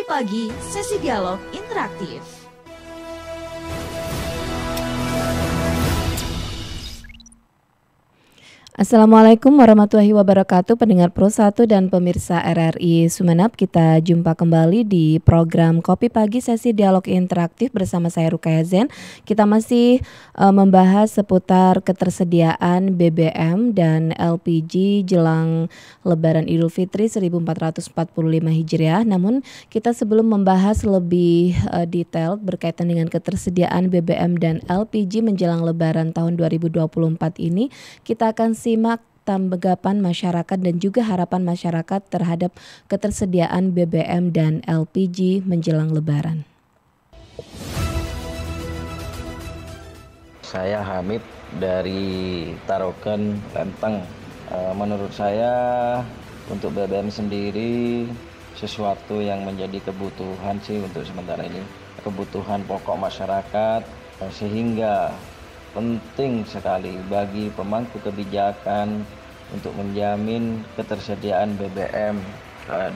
Pagi, sesi dialog interaktif. Assalamualaikum warahmatullahi wabarakatuh, pendengar Pro 1 dan pemirsa RRI Sumeneb. Kita jumpa kembali di program Kopi Pagi sesi dialog interaktif bersama saya Rukaya Zen. Kita masih membahas seputar ketersediaan BBM dan LPG jelang Lebaran Idul Fitri 1445 Hijriah. Namun kita sebelum membahas lebih detail berkaitan dengan ketersediaan BBM dan LPG menjelang Lebaran tahun 2024 ini, kita akan simak tanggapan masyarakat dan juga harapan masyarakat terhadap ketersediaan BBM dan LPG menjelang Lebaran. Saya Hamid dari Taroken, Lenteng. Menurut saya untuk BBM sendiri sesuatu yang menjadi kebutuhan sih untuk sementara ini. Kebutuhan pokok masyarakat sehingga penting sekali bagi pemangku kebijakan untuk menjamin ketersediaan BBM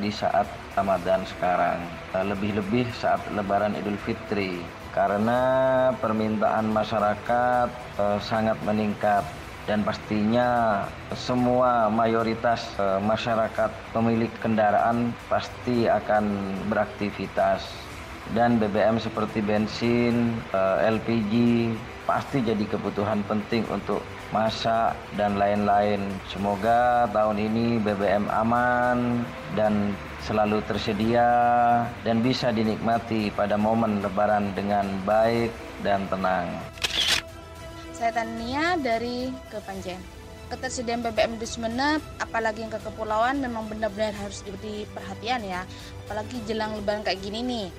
di saat Ramadan sekarang, lebih-lebih saat Lebaran Idul Fitri, karena permintaan masyarakat sangat meningkat dan pastinya semua mayoritas masyarakat pemilik kendaraan pasti akan beraktivitas. Dan BBM seperti bensin, LPG pasti jadi kebutuhan penting untuk masak dan lain-lain. Semoga tahun ini BBM aman dan selalu tersedia dan bisa dinikmati pada momen Lebaran dengan baik dan tenang. Saya Tania dari Kepanjen. Ketersediaan BBM di Sumeneb, apalagi yang ke kepulauan, memang benar-benar harus diberi perhatian ya. Apalagi jelang Lebaran kayak gini nih,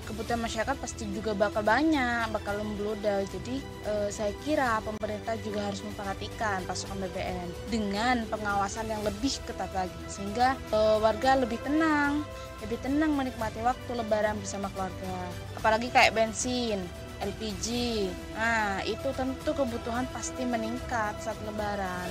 kebutuhan masyarakat pasti juga bakal banyak, bakal membludak. Jadi saya kira pemerintah juga harus memperhatikan pasokan BBM dengan pengawasan yang lebih ketat lagi, sehingga warga lebih tenang menikmati waktu Lebaran bersama keluarga. Apalagi kayak bensin, LPG, nah itu tentu kebutuhan pasti meningkat saat Lebaran.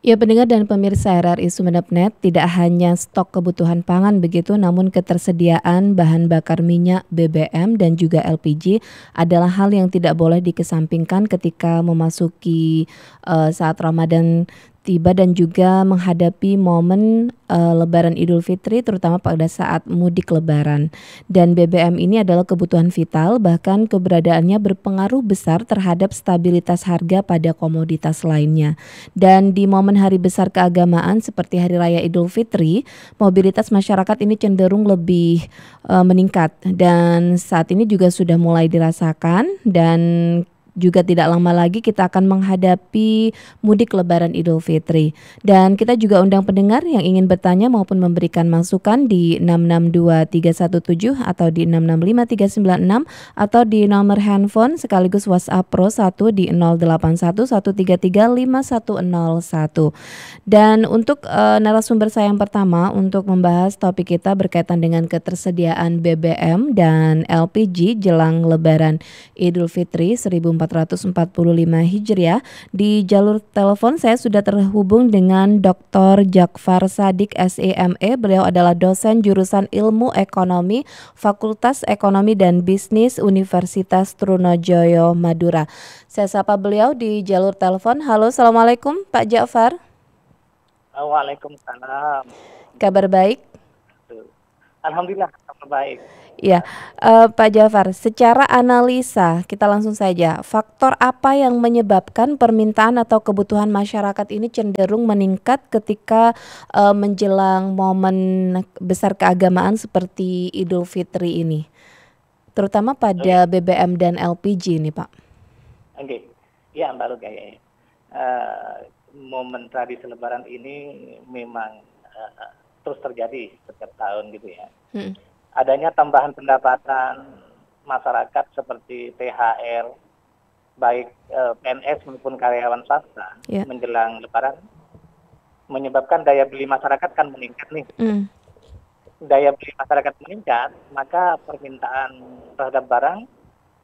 Ya, pendengar dan pemirsa RRI Sumeneb.net, tidak hanya stok kebutuhan pangan begitu, namun ketersediaan bahan bakar minyak, BBM dan juga LPG adalah hal yang tidak boleh dikesampingkan ketika memasuki saat Ramadan tiba dan juga menghadapi momen Lebaran Idul Fitri, terutama pada saat mudik Lebaran. Dan BBM ini adalah kebutuhan vital, bahkan keberadaannya berpengaruh besar terhadap stabilitas harga pada komoditas lainnya. Dan di momen hari besar keagamaan seperti Hari Raya Idul Fitri, mobilitas masyarakat ini cenderung lebih meningkat, dan saat ini juga sudah mulai dirasakan, dan juga tidak lama lagi kita akan menghadapi mudik Lebaran Idul Fitri. Dan kita juga undang pendengar yang ingin bertanya maupun memberikan masukan di 662317 atau di 665396 atau di nomor handphone sekaligus WhatsApp Pro 1 di 0811335101. Dan untuk narasumber saya yang pertama untuk membahas topik kita berkaitan dengan ketersediaan BBM dan LPG jelang Lebaran Idul Fitri 1445 Hijriah. Di jalur telepon saya sudah terhubung dengan Dr. Jakfar Sadik SEME. Beliau adalah dosen jurusan Ilmu Ekonomi Fakultas Ekonomi dan Bisnis Universitas Trunojoyo Madura. Saya sapa beliau di jalur telepon. Halo, Assalamualaikum Pak Jakfar. Waalaikumsalam. Kabar baik? Alhamdulillah, kabar baik. Ya, Pak Jafar, secara analisa kita langsung saja, faktor apa yang menyebabkan permintaan atau kebutuhan masyarakat ini cenderung meningkat ketika menjelang momen besar keagamaan seperti Idul Fitri ini, terutama pada BBM dan LPG ini, Pak? Oke, ya Mbak Rukaya. Momen tradisi Lebaran ini memang terus terjadi setiap tahun gitu ya. Adanya tambahan pendapatan masyarakat seperti THR, baik PNS maupun karyawan swasta menjelang Lebaran, menyebabkan daya beli masyarakat kan meningkat nih. Daya beli masyarakat meningkat, maka permintaan terhadap barang,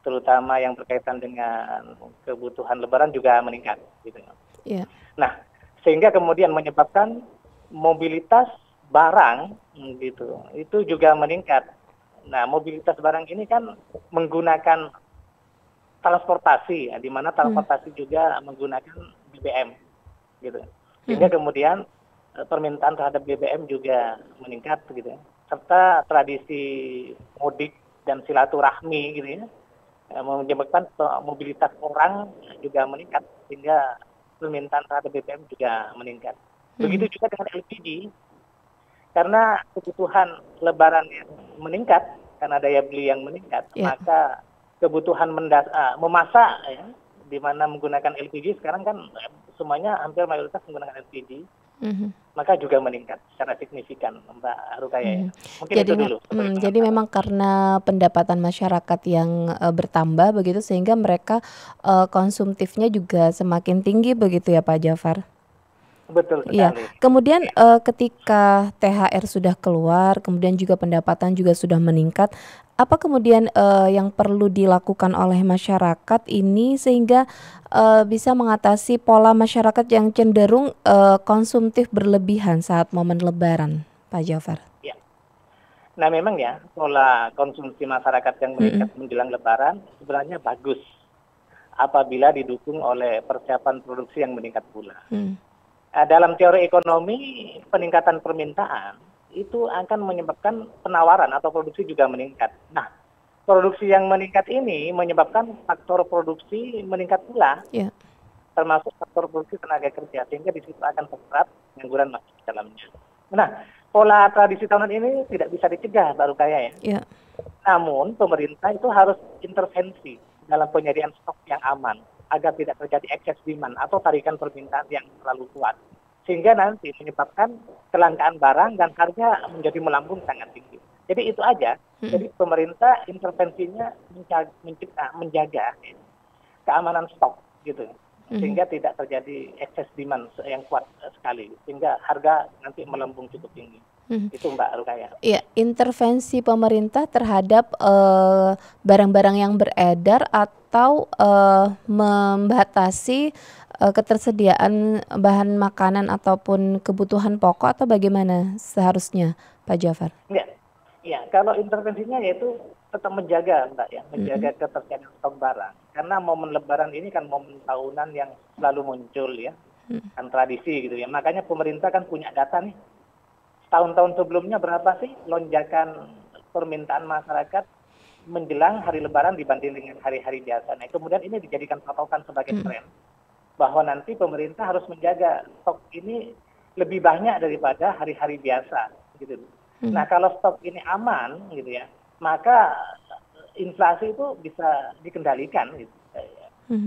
terutama yang berkaitan dengan kebutuhan Lebaran juga meningkat. Gitu. Yeah. Nah, sehingga kemudian menyebabkan mobilitas barang gitu itu juga meningkat. Nah, mobilitas barang ini kan menggunakan transportasi, ya, di mana transportasi juga menggunakan BBM, gitu. Sehingga kemudian permintaan terhadap BBM juga meningkat, gitu ya. Serta tradisi mudik dan silaturahmi, gitu ya, menyebabkan mobilitas orang juga meningkat, sehingga permintaan terhadap BBM juga meningkat. Begitu juga dengan LPG, karena kebutuhan lebaran yang meningkat, karena daya beli yang meningkat, maka kebutuhan memasak, ya, di mana menggunakan LPG sekarang kan semuanya hampir mayoritas menggunakan LPG, maka juga meningkat secara signifikan, Mbak Rukaya. Ya. Mungkin jadi, itu dulu. Jadi memang karena pendapatan masyarakat yang bertambah begitu, sehingga mereka konsumtifnya juga semakin tinggi begitu ya Pak Jafar? Betul sekali. Iya. Kemudian ketika THR sudah keluar, kemudian juga pendapatan juga sudah meningkat, apa kemudian yang perlu dilakukan oleh masyarakat ini sehingga bisa mengatasi pola masyarakat yang cenderung konsumtif berlebihan saat momen Lebaran, Pak Jafar? Ya. Nah, memang ya pola konsumsi masyarakat yang meningkat menjelang Lebaran sebenarnya bagus apabila didukung oleh persiapan produksi yang meningkat pula. Dalam teori ekonomi, peningkatan permintaan itu akan menyebabkan penawaran atau produksi juga meningkat. Nah, produksi yang meningkat ini menyebabkan faktor produksi meningkat pula, termasuk faktor produksi tenaga kerja, sehingga di situ akan terserap pengangguran masuk di dalamnya. Nah, pola tradisi tahunan ini tidak bisa dicegah, Mbak Rukaya, ya. Namun, pemerintah itu harus intervensi dalam penyediaan stok yang aman, agar tidak terjadi excess demand atau tarikan permintaan yang terlalu kuat. Sehingga nanti menyebabkan kelangkaan barang dan harga menjadi melambung sangat tinggi. Jadi itu aja. Jadi pemerintah intervensinya menjaga keamanan stok gitu. Sehingga tidak terjadi excess demand yang kuat sekali. Sehingga harga nanti melambung cukup tinggi. Itu Mbak Rukaya. Iya, intervensi pemerintah terhadap barang-barang yang beredar atau membatasi ketersediaan bahan makanan ataupun kebutuhan pokok, atau bagaimana seharusnya Pak Jafar? Ya, kalau intervensinya yaitu tetap menjaga, Mbak, ya, menjaga ketersediaan stok barang. Karena momen Lebaran ini kan momen tahunan yang selalu muncul, ya, kan tradisi gitu ya. Makanya pemerintah kan punya data nih. Tahun-tahun sebelumnya berapa sih lonjakan permintaan masyarakat menjelang hari Lebaran dibanding dengan hari-hari biasa. Nah, kemudian ini dijadikan patokan sebagai tren bahwa nanti pemerintah harus menjaga stok ini lebih banyak daripada hari-hari biasa, gitu. Nah, kalau stok ini aman, gitu ya, maka inflasi itu bisa dikendalikan, gitu.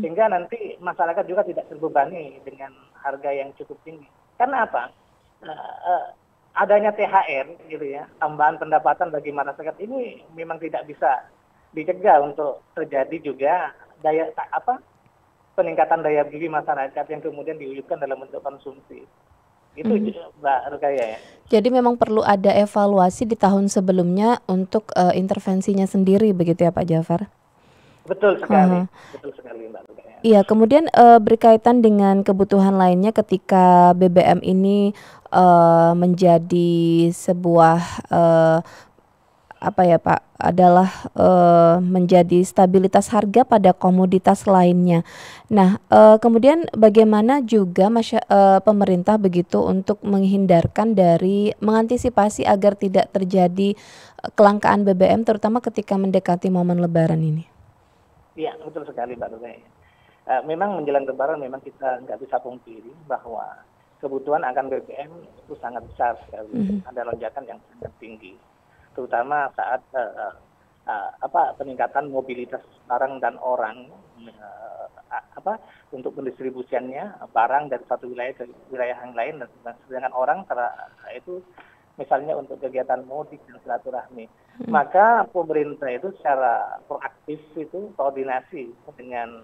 Sehingga nanti masyarakat juga tidak terbebani dengan harga yang cukup tinggi. Karena apa? Adanya THR, gitu ya, tambahan pendapatan bagi masyarakat ini memang tidak bisa dicegah untuk terjadi juga peningkatan daya beli masyarakat yang kemudian diwujudkan dalam bentuk konsumsi. Itu Mbak Rukaya, ya. Jadi memang perlu ada evaluasi di tahun sebelumnya untuk intervensinya sendiri, begitu ya Pak Jafar? Betul sekali, betul sekali Mbak Rukaya. Iya, kemudian berkaitan dengan kebutuhan lainnya ketika BBM ini menjadi sebuah apa ya Pak, adalah menjadi stabilitas harga pada komoditas lainnya. Nah, kemudian bagaimana juga pemerintah begitu untuk mengantisipasi agar tidak terjadi kelangkaan BBM, terutama ketika mendekati momen Lebaran ini? Iya, betul sekali Mbak Rukaya. Memang menjelang Lebaran memang kita nggak bisa pungkiri bahwa kebutuhan akan BBM itu sangat besar sekali. Ada lonjakan yang sangat tinggi, terutama saat peningkatan mobilitas barang dan orang, untuk pendistribusiannya barang dari satu wilayah ke wilayah yang lain, dan sedangkan orang itu misalnya untuk kegiatan mudik dan silaturahmi. Maka pemerintah itu secara proaktif itu koordinasi dengan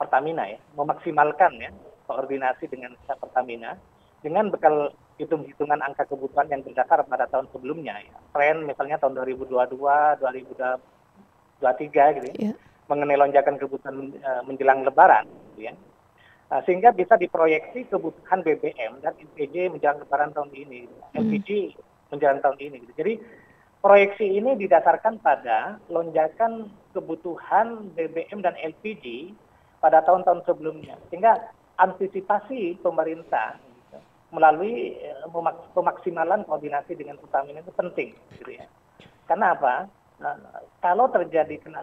Pertamina, ya, memaksimalkan, ya, koordinasi dengan Pertamina dengan bekal hitung-hitungan angka kebutuhan yang berdasar pada tahun sebelumnya, ya. Tren misalnya tahun 2022, 2023 gitu ya, mengenai lonjakan kebutuhan menjelang Lebaran, gitu ya. Sehingga bisa diproyeksi kebutuhan BBM dan LPG menjelang lebaran tahun ini, LPG menjelang tahun ini. Jadi proyeksi ini didasarkan pada lonjakan kebutuhan BBM dan LPG pada tahun-tahun sebelumnya. Sehingga antisipasi pemerintah melalui pemaksimalan koordinasi dengan Pertamina itu penting, gitu ya. Karena apa? Kalau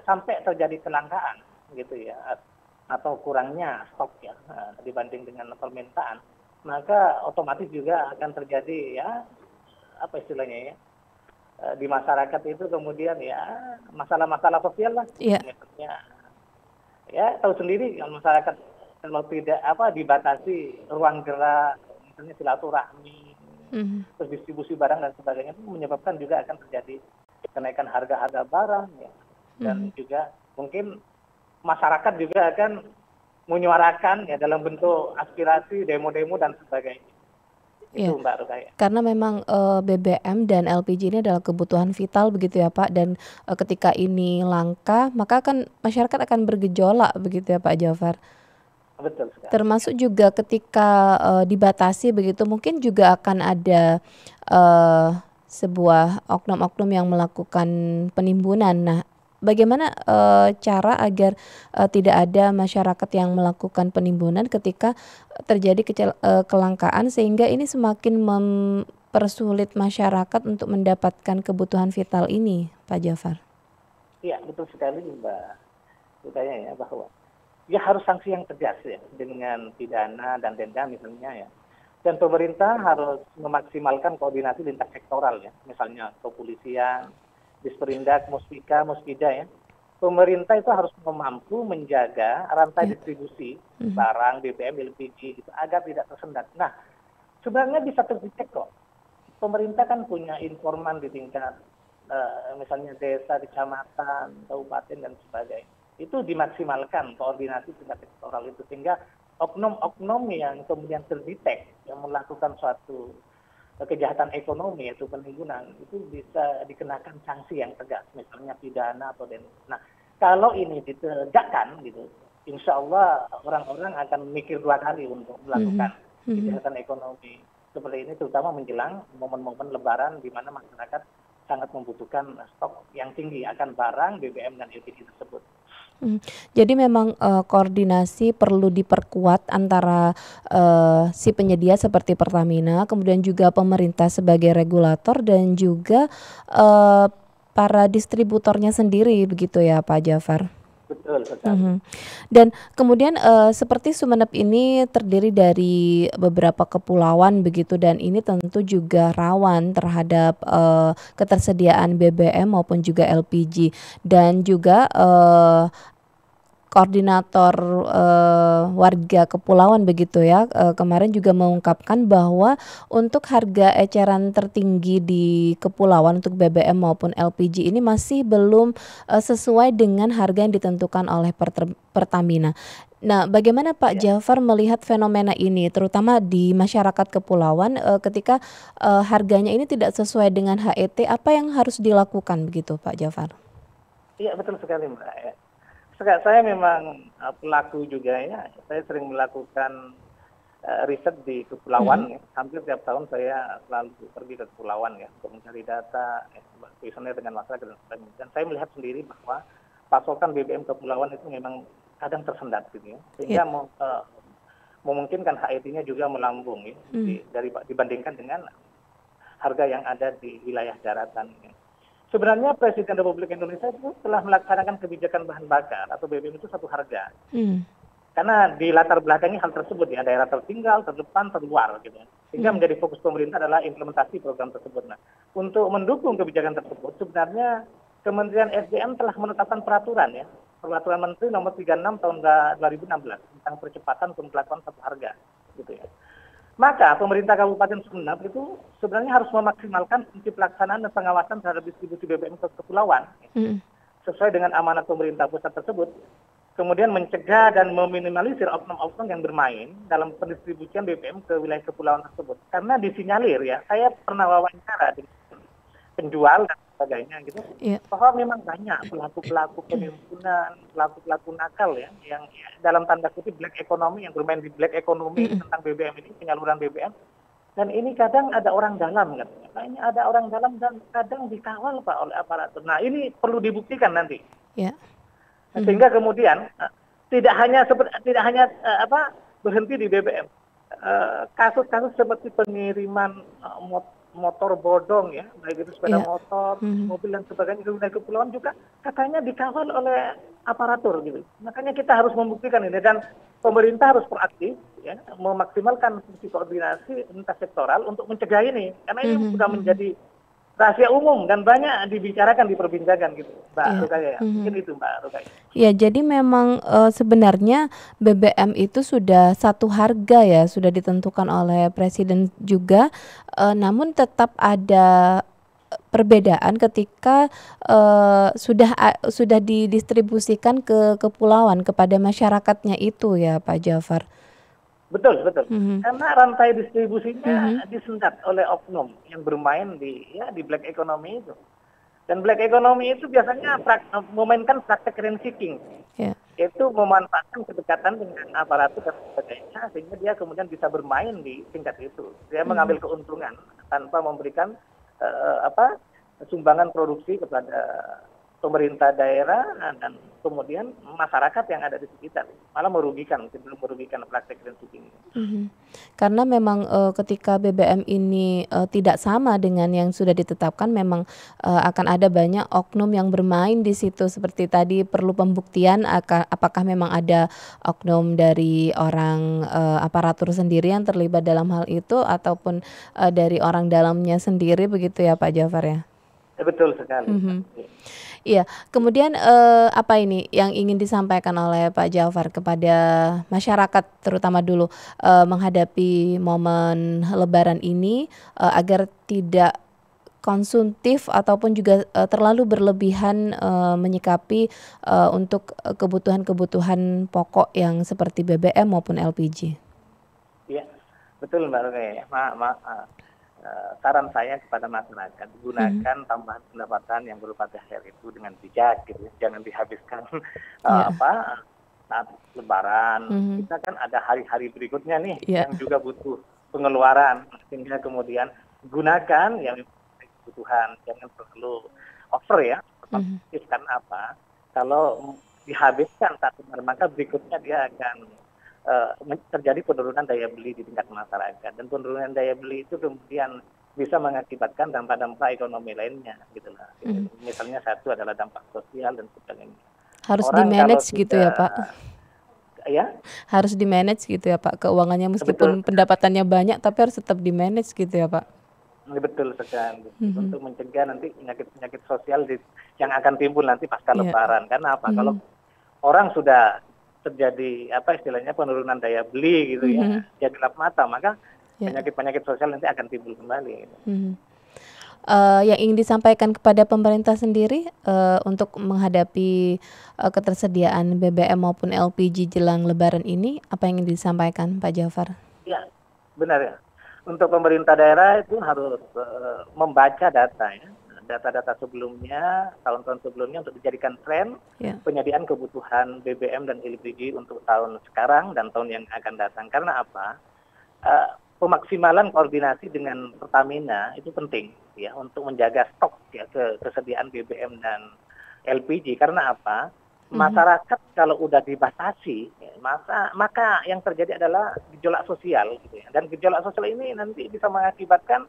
sampai terjadi kelangkaan, gitu ya, atau kurangnya stok ya dibanding dengan permintaan, maka otomatis juga akan terjadi ya apa istilahnya ya di masyarakat itu kemudian ya masalah-masalah sosial lah. Misalnya ya tahu sendiri kalau masyarakat kalau tidak dibatasi ruang gerak, misalnya silaturahmi, terus distribusi barang dan sebagainya, itu menyebabkan juga akan terjadi kenaikan harga-harga barang ya, dan juga mungkin masyarakat juga akan menyuarakan ya dalam bentuk aspirasi, demo-demo dan sebagainya. Itu Mbak Rukaya. Karena memang BBM dan LPG ini adalah kebutuhan vital begitu ya Pak, dan ketika ini langka maka masyarakat akan bergejolak begitu ya Pak Jafar. Betul sekali. Termasuk juga ketika dibatasi begitu, mungkin juga akan ada sebuah oknum-oknum yang melakukan penimbunan. Nah, bagaimana cara agar tidak ada masyarakat yang melakukan penimbunan ketika terjadi kelangkaan, sehingga ini semakin mempersulit masyarakat untuk mendapatkan kebutuhan vital ini, Pak Jafar? Iya, betul sekali Mbak Rukaya ya, bahwa ya harus sanksi yang tegas ya, dengan pidana dan denda misalnya ya. Dan pemerintah harus memaksimalkan koordinasi lintas sektoral ya, misalnya kepolisian, Disperindak, Muspika, Muspida ya. Pemerintah itu harus mampu menjaga rantai distribusi barang BBM, LPG gitu, agar tidak tersendat. Nah, sebenarnya bisa terdetek kok. Pemerintah kan punya informan di tingkat misalnya desa, kecamatan, kabupaten dan sebagainya. Itu dimaksimalkan koordinasi tingkat sektoral itu, sehingga oknum-oknum yang kemudian terdetek yang melakukan suatu kejahatan ekonomi yaitu penimbunan itu bisa dikenakan sanksi yang tegas, misalnya pidana atau denda. Nah, kalau ini ditegakkan gitu, insya Allah orang-orang akan mikir dua kali untuk melakukan kejahatan ekonomi seperti ini, terutama menjelang momen-momen Lebaran di mana masyarakat sangat membutuhkan stok yang tinggi akan barang BBM dan LPG tersebut. Jadi memang koordinasi perlu diperkuat antara si penyedia seperti Pertamina, kemudian juga pemerintah sebagai regulator, dan juga para distributornya sendiri begitu ya Pak Jafar? Betul sekali. Dan kemudian seperti Sumeneb ini terdiri dari beberapa kepulauan begitu, dan ini tentu juga rawan terhadap ketersediaan BBM maupun juga LPG, dan juga koordinator warga kepulauan begitu ya kemarin juga mengungkapkan bahwa untuk harga eceran tertinggi di kepulauan untuk BBM maupun LPG ini masih belum sesuai dengan harga yang ditentukan oleh Pertamina. Nah, bagaimana Pak Jafar melihat fenomena ini, terutama di masyarakat kepulauan ketika harganya ini tidak sesuai dengan HET, apa yang harus dilakukan begitu Pak Jafar? Iya, betul sekali Mbak. Saya memang pelaku juga ya, saya sering melakukan riset di kepulauan ya. Hampir tiap tahun saya selalu pergi ke kepulauan ya untuk mencari data, misalnya dengan masyarakat dan sebagainya. Dan saya melihat sendiri bahwa pasokan BBM kepulauan itu memang kadang tersendat gitu ya, sehingga memungkinkan HET-nya juga melambung ya, dibandingkan dengan harga yang ada di wilayah daratan ya. Sebenarnya Presiden Republik Indonesia itu telah melaksanakan kebijakan bahan bakar atau BBM itu satu harga. Karena di latar belakangnya hal tersebut ya, daerah tertinggal, terdepan, terluar gitu. Sehingga menjadi fokus pemerintah adalah implementasi program tersebut. Nah, untuk mendukung kebijakan tersebut sebenarnya Kementerian SDM telah menetapkan peraturan ya, Peraturan Menteri Nomor 36 tahun 2016 tentang percepatan pemberlakuan satu harga gitu ya. Maka pemerintah Kabupaten Sumeneb itu sebenarnya harus memaksimalkan fungsi pelaksanaan dan pengawasan terhadap distribusi BBM ke kepulauan sesuai dengan amanat pemerintah pusat tersebut. Kemudian mencegah dan meminimalisir oknum-oknum yang bermain dalam pendistribusian BBM ke wilayah kepulauan tersebut. Karena disinyalir ya, saya pernah wawancara dengan penjual dan sebagainya gitu, Iya. bahwa memang banyak pelaku-pelaku penimbunan, pelaku-pelaku nakal ya, yang dalam tanda kutip black economy, yang bermain di black economy tentang BBM ini, penyaluran BBM. Dan ini kadang ada orang dalam, katanya. Kayaknya ada orang dalam dan kadang dikawal Pak oleh aparatur. Nah ini perlu dibuktikan nanti. Ya. Sehingga kemudian tidak hanya berhenti di BBM. Kasus-kasus seperti pengiriman motor bodong ya, baik itu sepeda motor, mobil dan sebagainya ke kepulauan juga katanya dikawal oleh aparatur gitu. Makanya kita harus membuktikan ini, dan pemerintah harus proaktif ya, memaksimalkan fungsi koordinasi lintas sektoral untuk mencegah ini, karena ini sudah menjadi rahasia umum dan banyak dibicarakan, diperbincangkan gitu, Mbak Rukaya. Mungkin itu Mbak Rukaya. Ya, jadi memang sebenarnya BBM itu sudah satu harga ya, sudah ditentukan oleh Presiden juga, namun tetap ada perbedaan ketika sudah didistribusikan ke kepulauan kepada masyarakatnya itu ya Pak Jafar. Betul. Karena rantai distribusinya disendat oleh oknum yang bermain di black economy itu. Dan black economy itu biasanya memainkan praktek rent seeking. Yaitu memanfaatkan kedekatan dengan aparatur dan sebagainya, sehingga dia kemudian bisa bermain di tingkat itu. Dia mengambil keuntungan tanpa memberikan sumbangan produksi kepada pemerintah daerah dan kemudian masyarakat yang ada di sekitar, malah merugikan praktek rent seeking. Karena memang ketika BBM ini tidak sama dengan yang sudah ditetapkan, memang akan ada banyak oknum yang bermain di situ. Seperti tadi perlu pembuktian apakah memang ada oknum dari orang aparatur sendiri yang terlibat dalam hal itu, ataupun dari orang dalamnya sendiri, begitu ya Pak Jafar ya? Betul sekali. Iya, kemudian apa ini yang ingin disampaikan oleh Pak Jafar kepada masyarakat, terutama dulu menghadapi momen Lebaran ini, agar tidak konsumtif ataupun juga terlalu berlebihan menyikapi untuk kebutuhan-kebutuhan pokok yang seperti BBM maupun LPG. Iya, betul Mbak Rukaya. Saran saya kepada masyarakat, gunakan tambahan pendapatan yang berupa THR itu dengan bijak gitu. Jangan dihabiskan saat Lebaran. Kita kan ada hari-hari berikutnya nih yang juga butuh pengeluaran, sehingga kemudian gunakan yang kebutuhan, jangan perlu over ya. Karena apa? Kalau dihabiskan saat Lebaran, maka berikutnya dia akan terjadi penurunan daya beli di tingkat masyarakat, dan penurunan daya beli itu kemudian bisa mengakibatkan dampak-dampak ekonomi lainnya gitu lah. Misalnya satu adalah dampak sosial dan sebagainya. Harus di-manage gitu ya Pak? Ya? Harus di-manage gitu ya Pak, keuangannya meskipun pendapatannya banyak tapi harus tetap di-manage gitu ya Pak? Betul sekali. Untuk mencegah nanti penyakit-penyakit sosial yang akan timbul nanti pasca Lebaran. Karena apa? Kalau orang sudah terjadi istilahnya penurunan daya beli gitu ya, dia gelap mata, maka penyakit-penyakit sosial nanti akan timbul kembali. Yang ingin disampaikan kepada pemerintah sendiri untuk menghadapi ketersediaan BBM maupun LPG jelang Lebaran ini, apa yang ingin disampaikan Pak Jafar? Ya, benar ya. Untuk pemerintah daerah itu harus membaca data ya. Data-data sebelumnya, tahun-tahun sebelumnya, untuk dijadikan tren penyediaan kebutuhan BBM dan LPG untuk tahun sekarang dan tahun yang akan datang. Karena apa? Pemaksimalan koordinasi dengan Pertamina itu penting ya, untuk menjaga stok ya, kesediaan BBM dan LPG. Karena apa? Masyarakat kalau udah dibatasi, maka yang terjadi adalah gejolak sosial gitu ya. Dan gejolak sosial ini nanti bisa mengakibatkan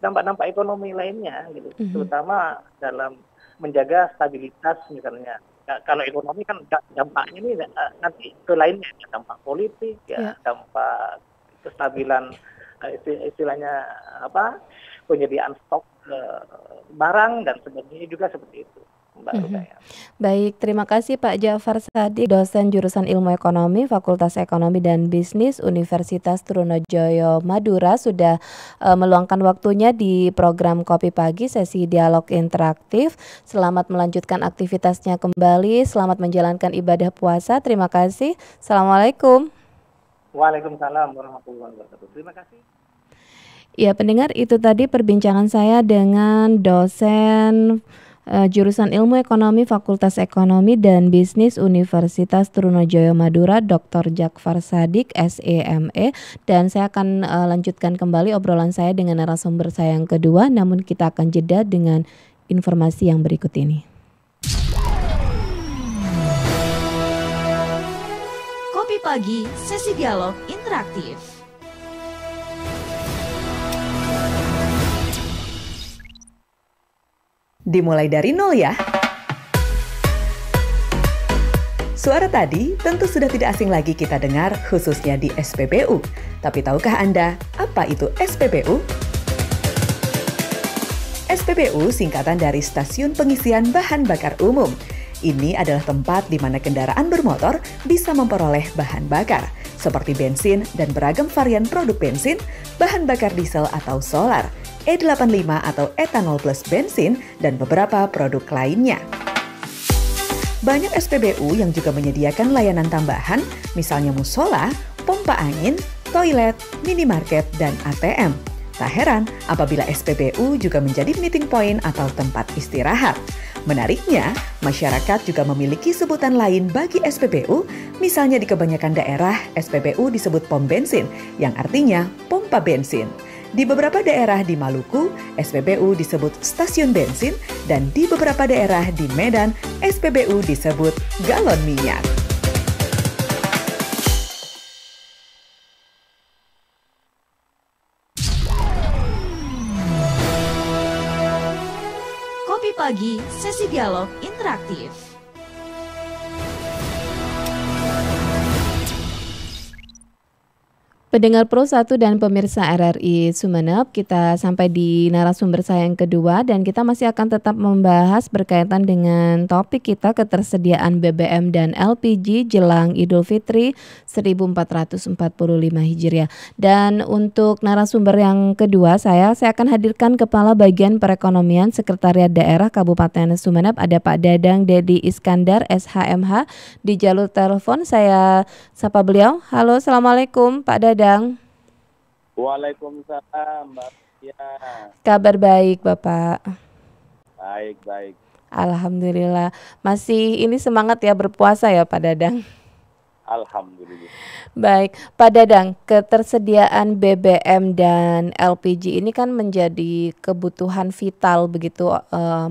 dampak-dampak ekonomi lainnya gitu, terutama dalam menjaga stabilitas misalnya. Kalau ekonomi kan dampaknya ini nanti ke lainnya, dampak politik ya, dampak kestabilan istilahnya penyediaan stok barang dan sebagainya juga seperti itu. Baik, terima kasih Pak Jafar Sadiq, dosen jurusan Ilmu Ekonomi, Fakultas Ekonomi dan Bisnis Universitas Trunojoyo Madura, sudah meluangkan waktunya di program Kopi Pagi sesi dialog interaktif. Selamat melanjutkan aktivitasnya kembali, selamat menjalankan ibadah puasa. Terima kasih. Assalamualaikum. Waalaikumsalam warahmatullahi wabarakatuh. Terima kasih. Ya, pendengar, itu tadi perbincangan saya dengan dosen jurusan Ilmu Ekonomi Fakultas Ekonomi dan Bisnis Universitas Trunojoyo Madura, Dr. Jakfar Sadik, SEME, dan saya akan lanjutkan kembali obrolan saya dengan narasumber saya yang kedua, namun kita akan jeda dengan informasi yang berikut ini. Kopi Pagi, sesi dialog interaktif. Dimulai dari nol ya. Suara tadi tentu sudah tidak asing lagi kita dengar khususnya di SPBU. Tapi tahukah Anda apa itu SPBU? SPBU singkatan dari Stasiun Pengisian Bahan Bakar Umum. Ini adalah tempat di mana kendaraan bermotor bisa memperoleh bahan bakar, seperti bensin dan beragam varian produk bensin, bahan bakar diesel atau solar, E85 atau etanol plus bensin, dan beberapa produk lainnya. Banyak SPBU yang juga menyediakan layanan tambahan, misalnya musola, pompa angin, toilet, minimarket, dan ATM. Tak heran apabila SPBU juga menjadi meeting point atau tempat istirahat. Menariknya, masyarakat juga memiliki sebutan lain bagi SPBU, misalnya di kebanyakan daerah SPBU disebut pom bensin, yang artinya pompa bensin. Di beberapa daerah di Maluku, SPBU disebut stasiun bensin, dan di beberapa daerah di Medan, SPBU disebut galon minyak. Kopi Pagi, sesi dialog interaktif. Pendengar Pro 1 dan pemirsa RRI Sumeneb, kita sampai di narasumber saya yang kedua dan kita masih akan tetap membahas berkaitan dengan topik kita, ketersediaan BBM dan LPG jelang Idul Fitri 1445 Hijriah. Dan untuk narasumber yang kedua saya akan hadirkan Kepala Bagian Perekonomian Sekretariat Daerah Kabupaten Sumeneb, ada Pak Dadang Dedi Iskandar SHMH di jalur telepon. Saya sapa beliau. Halo, Assalamualaikum Pak Dadang. Waalaikumsalam, Mbak Tia. Kabar baik, Bapak? Baik. Alhamdulillah. Masih ini semangat ya berpuasa ya, Pak Dadang? Alhamdulillah. Baik, Pak Dadang, ketersediaan BBM dan LPG ini kan menjadi kebutuhan vital begitu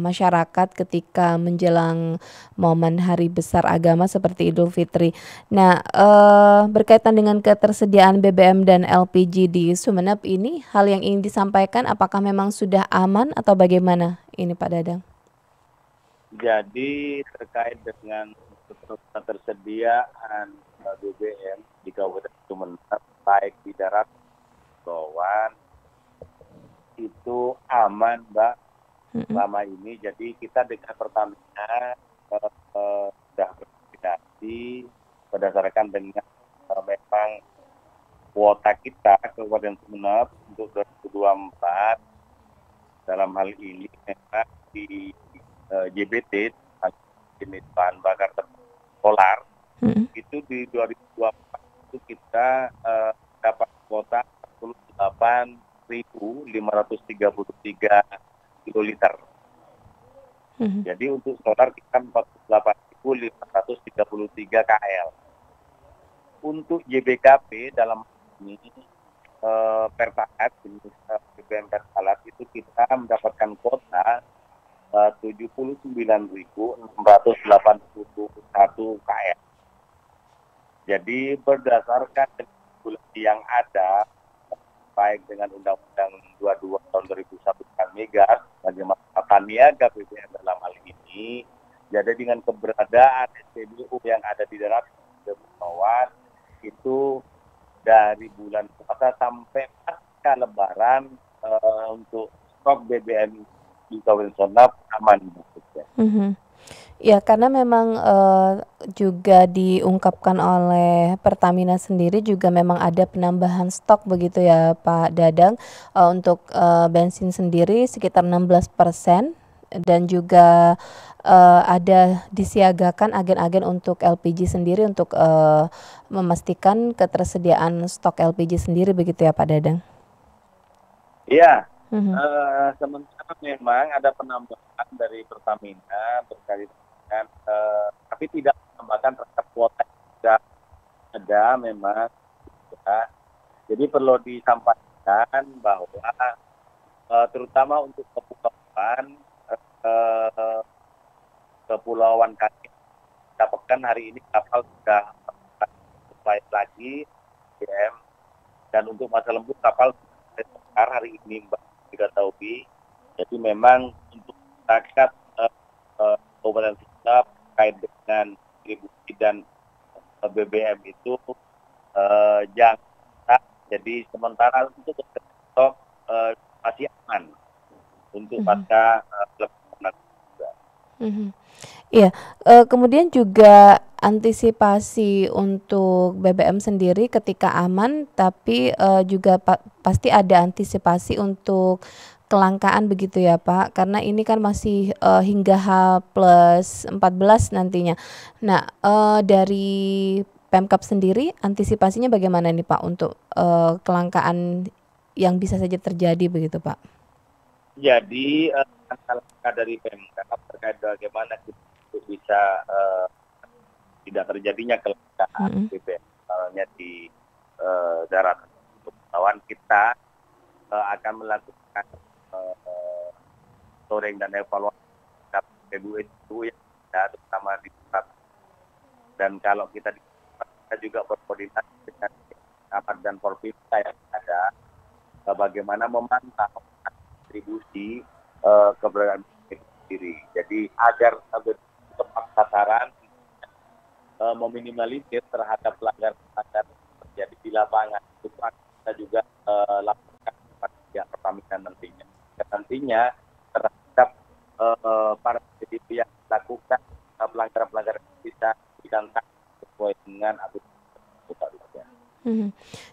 masyarakat ketika menjelang momen hari besar agama seperti Idul Fitri. Nah, berkaitan dengan ketersediaan BBM dan LPG di Sumeneb ini, hal yang ingin disampaikan apakah memang sudah aman atau bagaimana ini Pak Dadang? Jadi terkait dengan ketersediaan BBM di Kabupaten Sumeneb, baik di darat bawah itu aman, Mbak, selama ini. Jadi kita dengan Pertamina sudah berkoordinasi berdasarkan dengan memang kuota kita Kabupaten Sumeneb untuk 2024. Dalam hal ini memang di JBT jenis bahan bakar solar itu di 2024 itu kita dapat kuota 48.533 kiloliter. Jadi untuk solar kita 48.533 KL. Untuk JBKP dalam ini Pertalite jenis BBM Pertalite itu kita mendapatkan kuota 79.681 KL. Jadi berdasarkan regulasi yang ada, baik dengan Undang-Undang 22 tahun 2001 tentang migas, bagaimana tata niaga BBM dalam hal ini, jadi dengan keberadaan SPBU yang ada di darat bawah itu dari bulan puasa sampai pasca Lebaran untuk stok BBM di Kabupaten Sumeneb aman. Ya, karena memang juga diungkapkan oleh Pertamina sendiri juga memang ada penambahan stok begitu ya Pak Dadang, untuk bensin sendiri sekitar 16% dan juga ada disiagakan agen-agen untuk LPG sendiri untuk memastikan ketersediaan stok LPG sendiri begitu ya Pak Dadang. Iya, Mhm. sementara memang ada penambahan dari Pertamina berkait dengan, tapi tidak menambahkan terhadap kuota yang sudah ada memang. Ya. Jadi perlu disampaikan bahwa terutama untuk kepulauan kami dapatkan hari ini kapal sudah baik lagi BM, dan untuk masa lembut kapal hari ini Mbak diketahui. Jadi memang untuk masyarakat Kabupaten Sidrap terkait dengan distribusi dan BBM itu jangan. Jadi sementara untuk stok masih aman untuk pasca lebaran juga. Iya, kemudian juga antisipasi untuk BBM sendiri ketika aman, tapi juga pasti ada antisipasi untuk kelangkaan begitu ya Pak, karena ini kan masih hingga H+14 nantinya. Nah, dari Pemkab sendiri antisipasinya bagaimana nih Pak untuk kelangkaan yang bisa saja terjadi begitu Pak? Jadi langkah dari Pemkab terkait bagaimana kita bisa tidak terjadinya kelangkaan BBM misalnya di darat kepulauan, kita akan melakukan monitoring dan evaluasi PBU yang ada terutama di pusat. Dan kalau kita juga berkoordinasi dengan Kamar dan Porpimda yang ada, bagaimana memantau distribusi keberadaan sendiri. Jadi agar tepat sasaran, meminimalisir terhadap pelanggaran terjadi di lapangan. Itu kita juga lakukan kepada pihak Pertamina nantinya. Dan nantinya terhadap para PDP yang melakukan pelanggaran-pelanggaran bisa ditangkap sesuai dengan aturan.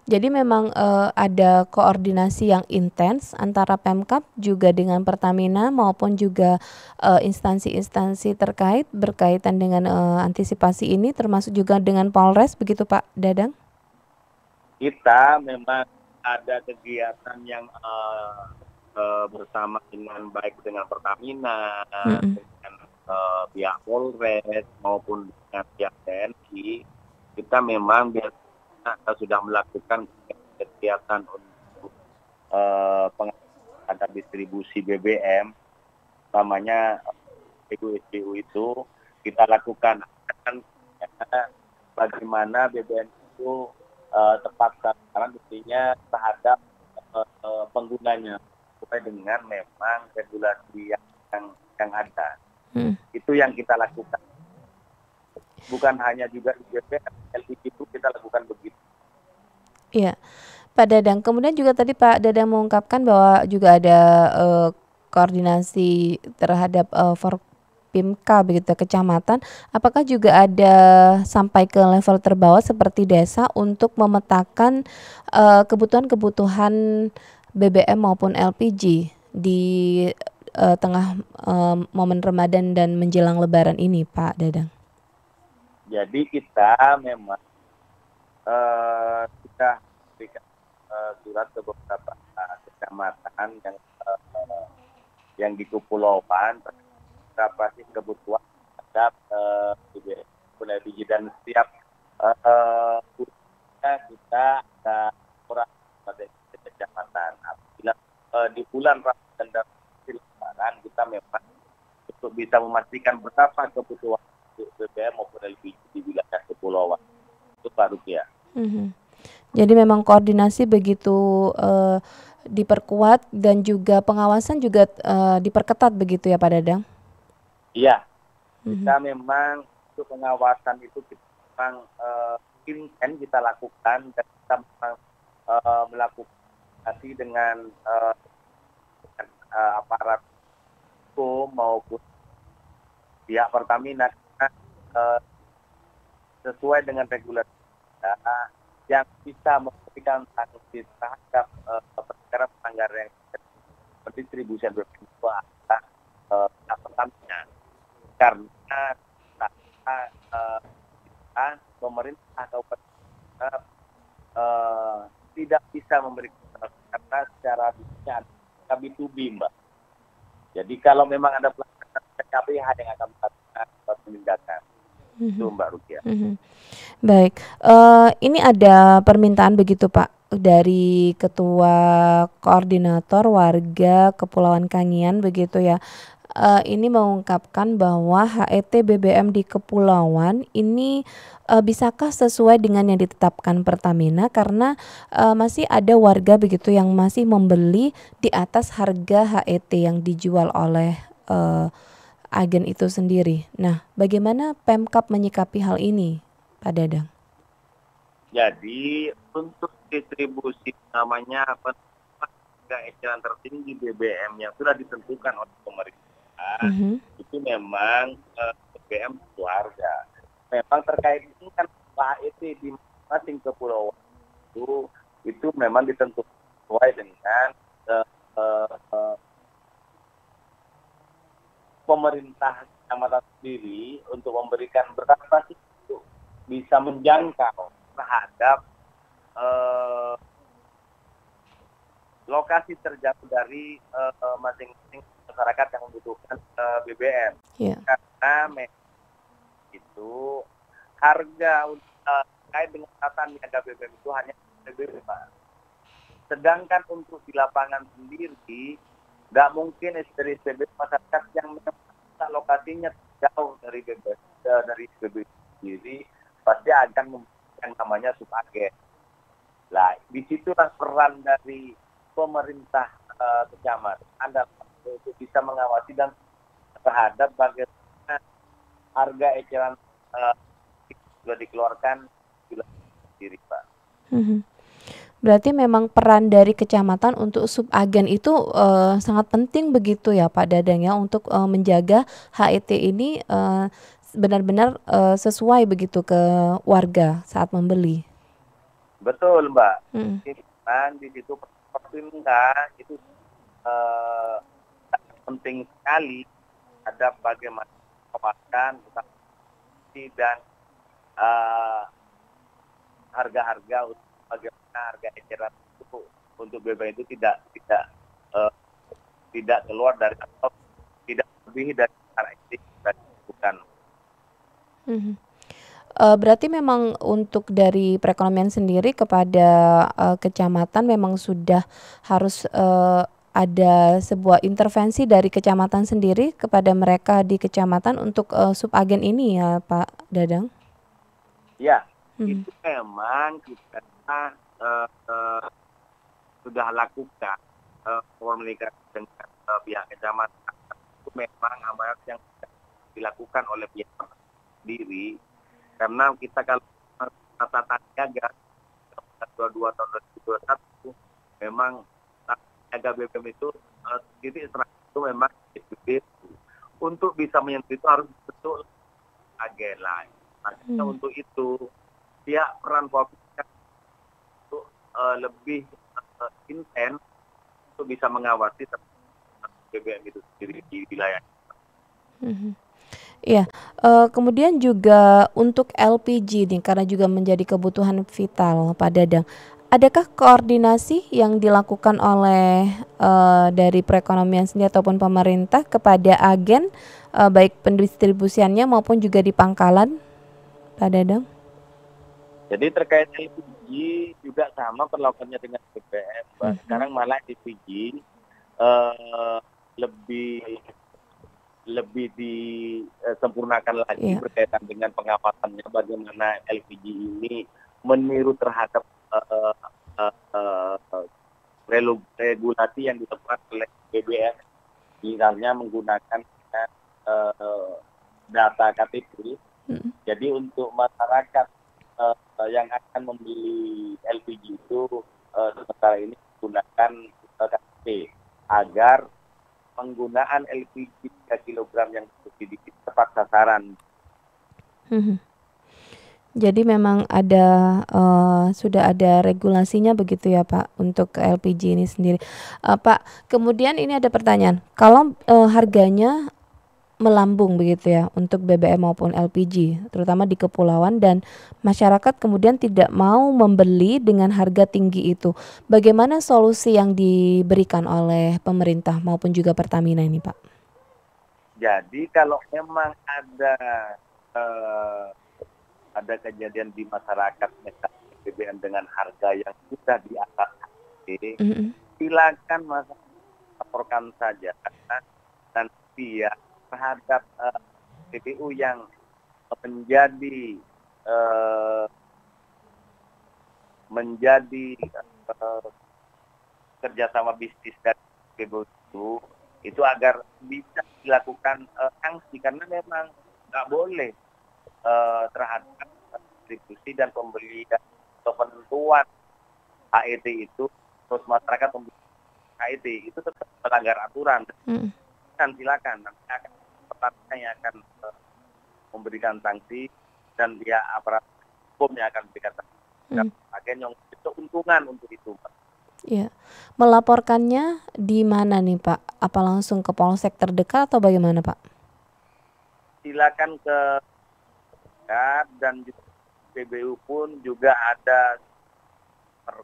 Jadi memang ada koordinasi yang intens antara Pemkab juga dengan Pertamina maupun juga instansi-instansi terkait berkaitan dengan antisipasi ini, termasuk juga dengan Polres begitu Pak Dadang? Kita memang ada kegiatan yang bersama dengan baik dengan Pertamina, dengan pihak Polres maupun dengan pihak TNI. Kita memang sudah melakukan kegiatan untuk pengadaan distribusi BBM, utamanya SPU itu kita lakukan bagaimana BBM itu tepat sasaran intinya terhadap penggunanya sesuai dengan memang regulasi yang ada. Itu yang kita lakukan. Bukan hanya juga BBM, LPG itu kita lakukan begitu. Iya, Pak Dadang. Kemudian juga tadi Pak Dadang mengungkapkan bahwa juga ada koordinasi terhadap Forpimka begitu kecamatan. Apakah juga ada sampai ke level terbawah seperti desa untuk memetakan kebutuhan-kebutuhan BBM maupun LPG di tengah momen Ramadan dan menjelang Lebaran ini, Pak Dadang? Jadi kita memang sudah berikan surat ke beberapa kecamatan yang di kepulauan berapa sih kebutuhan terhadap LPG, dan setiap kita ada kurang pada kecamatan. Apabila di bulan Ramadan dan Lebaran kita memang untuk bisa memastikan berapa kebutuhan BBM maupun LPG di wilayah kepulauan itu Pak Rukia. Jadi memang koordinasi begitu diperkuat dan juga pengawasan juga diperketat begitu ya Pak Dadang? Iya, kita memang untuk pengawasan itu kita memang intens kita lakukan, dan kita memang melakukan dengan aparat hukum maupun pihak Pertamina sesuai dengan regulasi yang bisa memberikan sanksi terhadap pelanggaran yang pendistribusian BBM itu adalah Pertamina, karena pemerintah atau tidak bisa memberikan karena secara bisnisnya ada B2B, Mbak. Jadi kalau memang ada pelanggaran PKPH yang akan melakukan penindakan. Itu Mbak Rukia. Baik, ini ada permintaan begitu Pak dari Ketua Koordinator Warga Kepulauan Kangian begitu ya. Ini mengungkapkan bahwa HET BBM di Kepulauan ini bisakah sesuai dengan yang ditetapkan Pertamina, karena masih ada warga begitu yang masih membeli di atas harga HET yang dijual oleh agen itu sendiri. Nah, bagaimana Pemkab menyikapi hal ini, Pak Dadang? Jadi untuk distribusi namanya harga eceran tertinggi BBM yang sudah ditentukan oleh pemerintah, itu memang BBM keluarga. Memang terkait dengan HET di masing kepulauan itu memang ditentukan sesuai dengan pemerintah kecamatan sendiri untuk memberikan berapa sih untuk bisa menjangkau terhadap lokasi terjauh dari masing-masing masyarakat yang membutuhkan BBM. Karena itu harga terkait dengan tata niaga BBM itu hanya BBM, Pak. Sedangkan untuk di lapangan sendiri nggak mungkin dari BBM masyarakat yang lokasinya jauh dari BBM sendiri pasti akan yang namanya subagen. Lah, disitulah peran dari pemerintah kecamatan Anda untuk bisa mengawasi dan terhadap bagaimana harga eceran sudah dikeluarkan sendiri, Pak. Berarti memang peran dari kecamatan untuk subagen itu sangat penting begitu ya Pak Dadang ya, untuk menjaga HET ini benar-benar sesuai begitu ke warga saat membeli. Betul, Mbak. Di situ pemerintah itu penting sekali ada bagaimana kawasan dan harga-harga bagaimana harga eceran itu untuk BBM itu tidak keluar dari atau tidak lebih dari cara itu bukan. Berarti memang untuk dari perekonomian sendiri kepada kecamatan memang sudah harus ada sebuah intervensi dari kecamatan sendiri kepada mereka di kecamatan untuk subagen ini ya Pak Dadang? Ya, itu memang kita sudah lakukan komunikasi dengan pihak kecamatan. Itu memang amanat yang dilakukan oleh pihak sendiri, karena kita kalau tata niaga 22 tahun 2021 memang harga BBM itu titik itu memang untuk bisa menyentuh itu harus betul agen lain. Artinya untuk itu pihak peran fokusnya untuk lebih intens untuk bisa mengawasi BBM itu sendiri di wilayah. Iya, kemudian juga untuk LPG nih, karena juga menjadi kebutuhan vital Pak Dadang. Adakah koordinasi yang dilakukan oleh dari perekonomian sendiri ataupun pemerintah kepada agen baik pendistribusiannya maupun juga di pangkalan, Pak Dadang? Jadi terkait LPG juga sama perlakuannya dengan BBM. Sekarang malah LPG lebih disempurnakan lagi berkaitan dengan pengawasannya, bagaimana LPG ini meniru terhadap regulasi yang ditetapkan oleh BBM, misalnya menggunakan data KTP. Jadi untuk masyarakat yang akan membeli LPG itu sementara ini menggunakan KTP agar penggunaan LPG 3 kg yang sedikit tepat sasaran. Jadi memang ada sudah ada regulasinya begitu ya Pak untuk LPG ini sendiri. Pak, kemudian ini ada pertanyaan, kalau harganya melambung begitu ya untuk BBM maupun LPG, terutama di kepulauan, dan masyarakat kemudian tidak mau membeli dengan harga tinggi itu. Bagaimana solusi yang diberikan oleh pemerintah maupun juga Pertamina ini, Pak? Jadi kalau memang ada kejadian di masyarakat BBM dengan harga yang sudah di atas harga, silakan laporkan saja dan dia terhadap PPU yang menjadi kerjasama bisnis dari PPU itu agar bisa dilakukan sanksi, karena memang nggak boleh terhadap distribusi dan pembelian atau penentuan HET itu, terus masyarakat membeli HET itu tetap melanggar aturan. Dan silakan nanti akan Pertamina yang akan memberikan sanksi, dan dia aparat hukumnya akan memberikan sanksi. Agen yang keuntungan untuk itu, Pak. Iya. Melaporkannya di mana nih, Pak? Apa langsung ke polsek terdekat atau bagaimana, Pak? Silakan ke dan PBU pun juga ada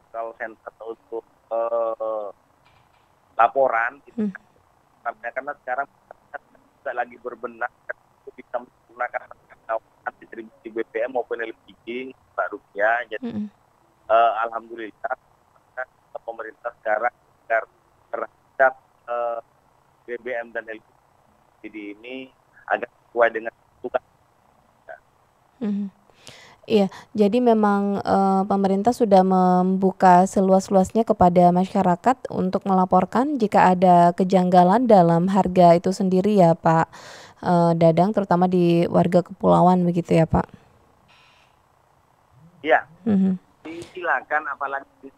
call center untuk laporan. Karena sekarang kita lagi berbenah untuk bisa menggunakan distribusi BBM maupun LPG Pak Rupiah. Jadi alhamdulillah pemerintah sekarang terhadap BBM dan LPG ini agak sesuai dengan kebutuhan. Iya, jadi memang pemerintah sudah membuka seluas-luasnya kepada masyarakat untuk melaporkan jika ada kejanggalan dalam harga itu sendiri ya, Pak Dadang, terutama di warga kepulauan begitu ya, Pak? Iya, silakan, apalagi di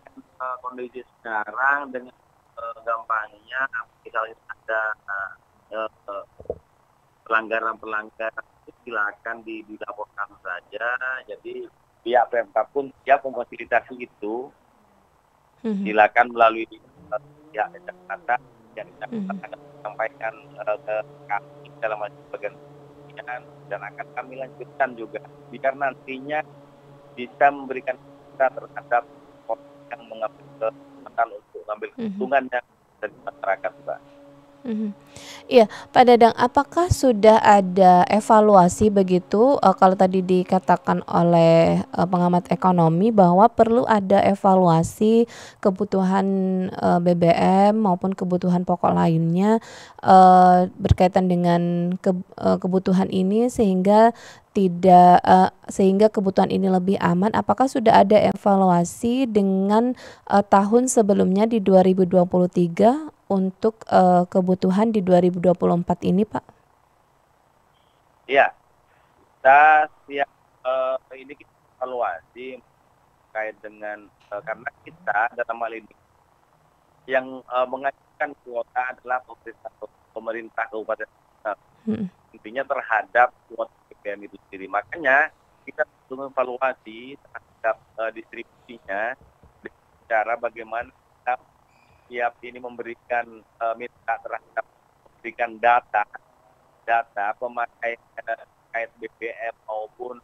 kondisi sekarang dengan gampangnya misalnya ada pelanggaran-pelanggaran, silakan dilaporkan saja. Jadi pihak Pemkab pun siap memfasilitasi itu. Silakan melalui pihak Jakarta yang akan sampaikan ke kami dalam bagian dan akan kami lanjutkan juga biar nantinya bisa memberikan kita terhadap orang yang mengambil kesempatan untuk mengambil keuntungannya dari masyarakat, Mbak. Iya, Pak Dadang, apakah sudah ada evaluasi begitu kalau tadi dikatakan oleh pengamat ekonomi bahwa perlu ada evaluasi kebutuhan BBM maupun kebutuhan pokok lainnya berkaitan dengan kebutuhan ini sehingga sehingga kebutuhan ini lebih aman. Apakah sudah ada evaluasi dengan tahun sebelumnya di 2023 untuk kebutuhan di 2024 ini, Pak? Iya, kita siap ini kita evaluasi terkait dengan karena kita dalam hal ini yang mengajukan kuota adalah pemerintah kabupaten, intinya terhadap kuota BBM itu sendiri. Makanya kita perlu evaluasi terhadap distribusinya, cara bagaimana kita siap ini memberikan minta terhadap memberikan data pemakaian terkait BBM maupun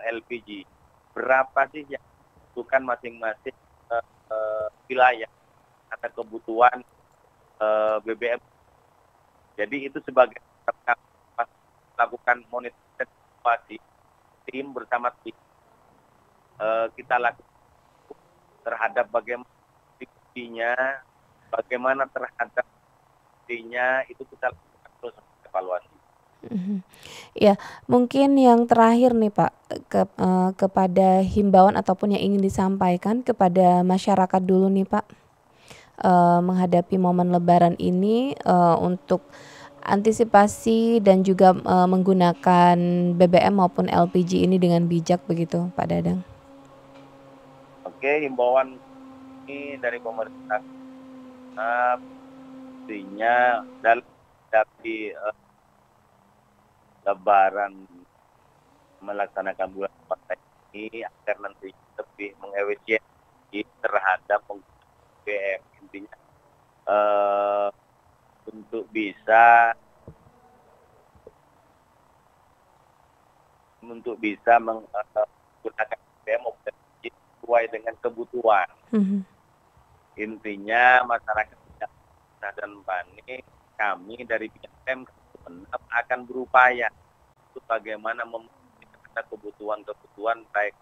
LPG. Berapa sih yang dibutuhkan masing-masing wilayah atau kebutuhan BBM. Jadi itu sebagai melakukan monitoring tim bersama tim kita lakukan terhadap bagaimana distribusinya, bagaimana terhadap distribusinya, itu kita lakukan terus evaluasi. Ya, mungkin yang terakhir nih Pak, kepada himbauan ataupun yang ingin disampaikan kepada masyarakat dulu nih Pak, menghadapi momen Lebaran ini untuk antisipasi dan juga menggunakan BBM maupun LPG ini dengan bijak begitu, Pak Dadang. Oke, himbauan ini dari pemerintah artinya dalam menghadapi Lebaran melaksanakan bulan puasa ini agar nanti lebih mengefisiensi terhadap penggunaan BBM. Intinya untuk bisa untuk bisa menggunakan BBM sesuai dengan kebutuhan. Intinya masyarakat dan panik, kami dari pihak Pemkab Sumeneb akan berupaya untuk bagaimana memenuhi kebutuhan baik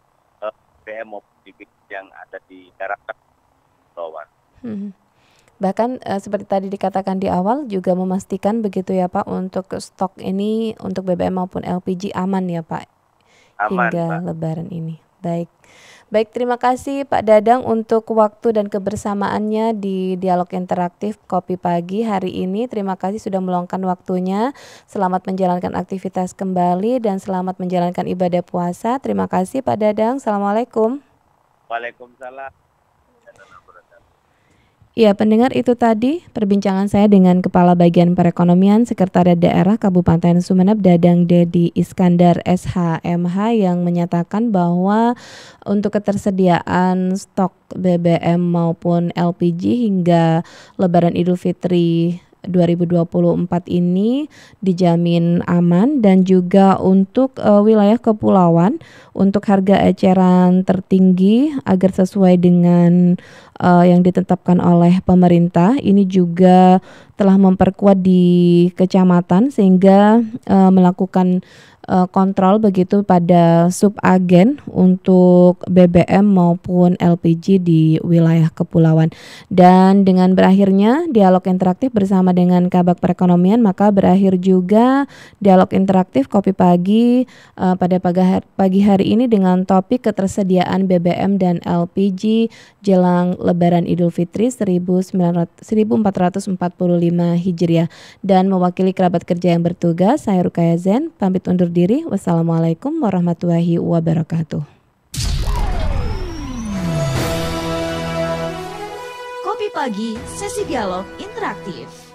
BBM maupun yang ada di daerah kepulauan. Bahkan seperti tadi dikatakan di awal juga memastikan begitu ya Pak, untuk stok ini untuk BBM maupun LPG aman ya Pak, Aman, hingga Pak. Lebaran ini. Baik, terima kasih Pak Dadang untuk waktu dan kebersamaannya di Dialog Interaktif Kopi Pagi hari ini. Terima kasih sudah meluangkan waktunya. Selamat menjalankan aktivitas kembali dan selamat menjalankan ibadah puasa. Terima kasih Pak Dadang. Assalamualaikum. Waalaikumsalam. Ya, pendengar, itu tadi perbincangan saya dengan Kepala Bagian Perekonomian Sekretariat Daerah Kabupaten Sumeneb, Dadang Dedi Iskandar SHMH, yang menyatakan bahwa untuk ketersediaan stok BBM maupun LPG hingga Lebaran Idul Fitri 2024 ini dijamin aman, dan juga untuk wilayah kepulauan untuk harga eceran tertinggi agar sesuai dengan yang ditetapkan oleh pemerintah ini juga telah memperkuat di kecamatan sehingga melakukan kontrol begitu pada subagen untuk BBM maupun LPG di wilayah kepulauan. Dan dengan berakhirnya dialog interaktif bersama dengan Kabak Perekonomian, maka berakhir juga dialog interaktif Kopi Pagi pada pagi hari ini dengan topik ketersediaan BBM dan LPG jelang Lebaran Idul Fitri 1445 Hijriah. Dan mewakili kerabat kerja yang bertugas, saya Rukaya Zen pamit undur diri. Wassalamualaikum warahmatullahi wabarakatuh. Kopi Pagi, sesi dialog interaktif.